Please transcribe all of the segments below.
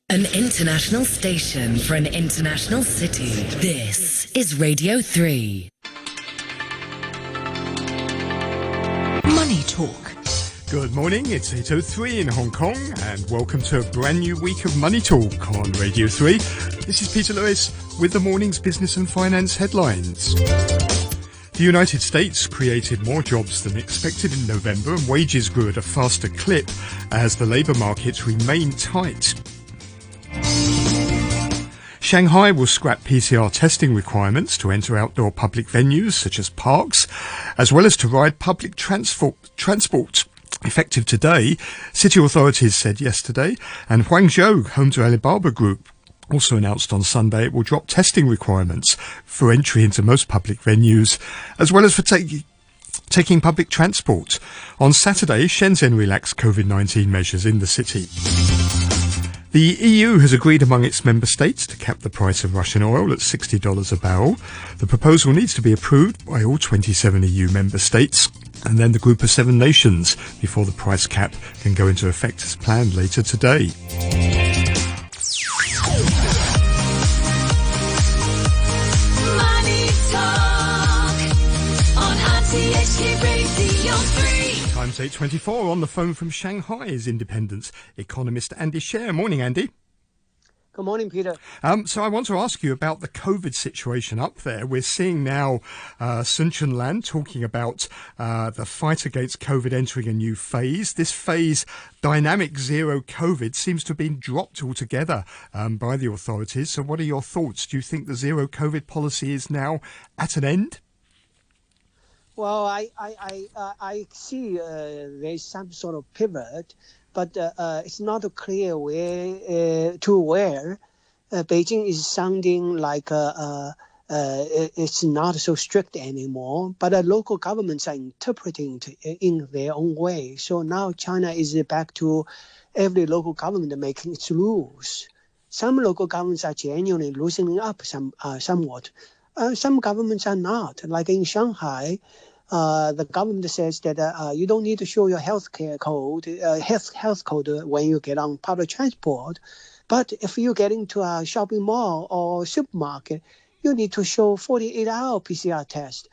An international station for an international city. This is Radio 3. Money Talk. Good morning, it's 8:03 in Hong Kong, and welcome to a brand new week of Money Talk on Radio 3. This is Peter Lewis with the morning's business and finance headlines. The United States created more jobs than expected in November, and wages grew at a faster clip as the labour markets remain tight. Shanghai will scrap PCR testing requirements to enter outdoor public venues such as parks, as well as to ride public transport. Effective today, city authorities said yesterday, and Guangzhou, home to Alibaba Group, also announced on Sunday it will drop testing requirements for entry into most public venues, as well as for taking public transport. On Saturday, Shenzhen relaxed COVID-19 measures in the city. The EU has agreed among its member states to cap the price of Russian oil at $60 a barrel. The proposal needs to be approved by all 27 EU member states and then the group of 7 nations before the price cap can go into effect as planned later today. Money Talk on RTHK Radio 3. Time's 8:24. On the phone from Shanghai is independent economist Andy Sher. Morning, Andy. Good morning, Peter. So I want to ask you about the COVID situation up there. We're seeing now Sun Chunlan talking about the fight against COVID entering a new phase. This phase, dynamic zero COVID, seems to have been dropped altogether by the authorities. So what are your thoughts? Do you think the zero COVID policy is now at an end? Well, I see there's some sort of pivot, but it's not clear where Beijing is sounding like it's not so strict anymore, but local governments are interpreting it in their own way. So now China is back to every local government making its rules. Some local governments are genuinely loosening up somewhat. Some governments are not. Like in Shanghai, the government says that you don't need to show your health code when you get on public transport. But if you get into a shopping mall or supermarket, you need to show 48-hour PCR test.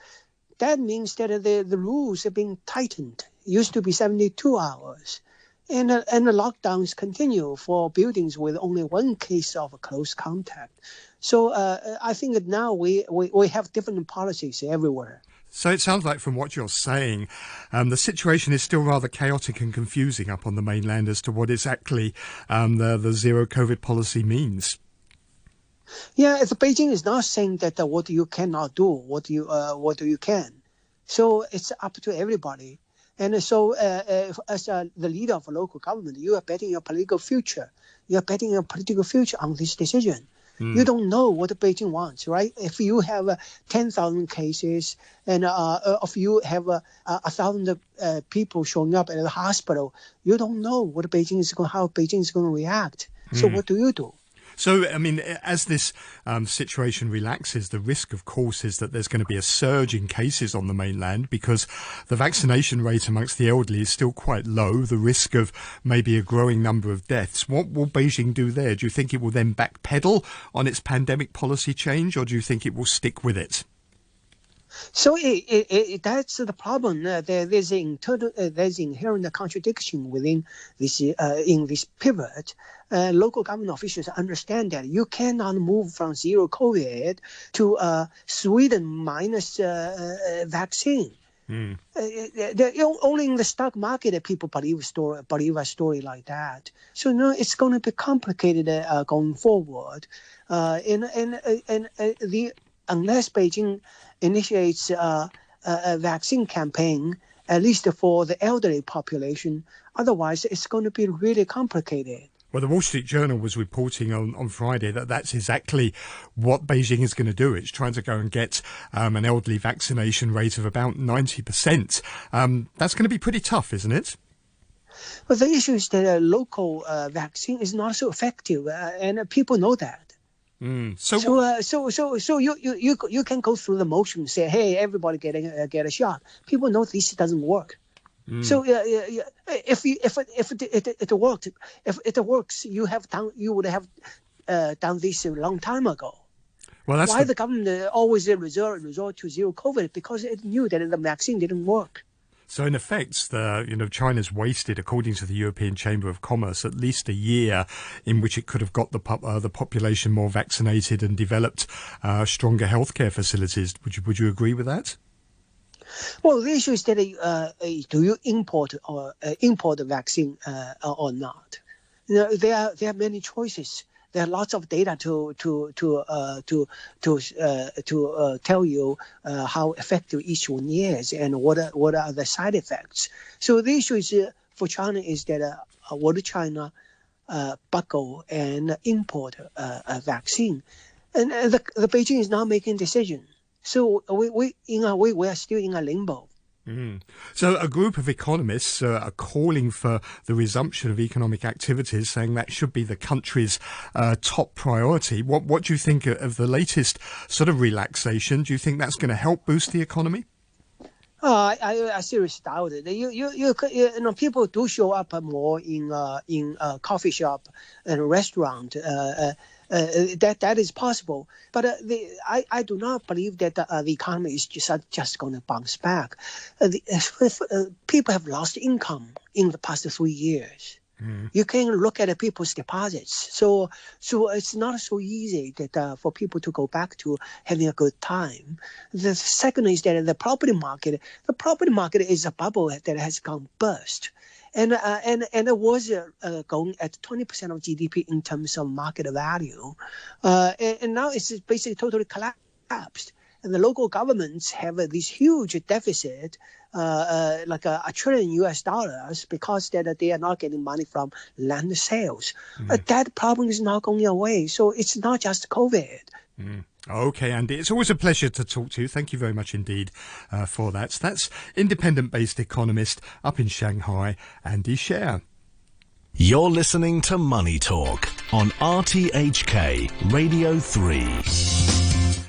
That means that the rules have been tightened. It used to be 72 hours. And the lockdowns continue for buildings with only one case of close contact. So I think that now we have different policies everywhere. So it sounds like from what you're saying, the situation is still rather chaotic and confusing up on the mainland as to what exactly the zero COVID policy means. Yeah, Beijing is not saying that what you cannot do, what you can. So it's up to everybody. And so as the leader of a local government, you are betting your political future. You are betting your political future on this decision. You don't know what Beijing wants, right? If you have 10,000 cases and if you have 1,000 people showing up at the hospital, you don't know how Beijing is going to react. So what do you do? So, I mean, as this situation relaxes, the risk, of course, is that there's going to be a surge in cases on the mainland because the vaccination rate amongst the elderly is still quite low, the risk of maybe a growing number of deaths. What will Beijing do there? Do you think it will then backpedal on its pandemic policy change, or do you think it will stick with it? So that's the problem. There's inherent contradiction within this in this pivot. Local government officials understand that you cannot move from zero COVID to Sweden minus vaccine. Only in the stock market that people believe a story like that. So no, it's going to be complicated going forward. Unless Beijing initiates a vaccine campaign, at least for the elderly population, otherwise it's going to be really complicated. Well, the Wall Street Journal was reporting on Friday that that's exactly what Beijing is going to do. It's trying to go and get an elderly vaccination rate of about 90%. That's going to be pretty tough, isn't it? Well, the issue is that a local vaccine is not so effective, and people know that. So you can go through the motion and say, hey, everybody get a shot. People know this doesn't work. So if it works, you would have done this a long time ago. Well, that's Why the government always resort to zero COVID? Because it knew that the vaccine didn't work. So in effect, China's wasted, according to the European Chamber of Commerce, at least a year in which it could have got the population more vaccinated and developed stronger healthcare facilities. Would you agree with that? Well, the issue is that do you import the vaccine or not? There are many choices. There are lots of data to tell you how effective each one is and what are the side effects. So the issue is for China is that would China buckle and import a vaccine, and the Beijing is now making a decision. So we in a way we are still in a limbo. So a group of economists are calling for the resumption of economic activities, saying that should be the country's top priority. What do you think of the latest sort of relaxation? Do you think that's going to help boost the economy? I seriously doubt it. You know, people do show up more in a coffee shop and restaurant. That is possible, but I do not believe that the economy is just going to bounce back. People have lost income in the past 3 years. You can look at people's deposits. So it's not so easy that for people to go back to having a good time. The second is that the property market is a bubble that has gone burst. And it was going at 20% of GDP in terms of market value. And now it's basically totally collapsed. And the local governments have this huge deficit, like $1 trillion, because that they are not getting money from land sales. That problem is not going away. So it's not just COVID. Okay, Andy, it's always a pleasure to talk to you. Thank you very much indeed for that. That's independent-based economist up in Shanghai, Andy Scher. You're listening to Money Talk on RTHK Radio 3.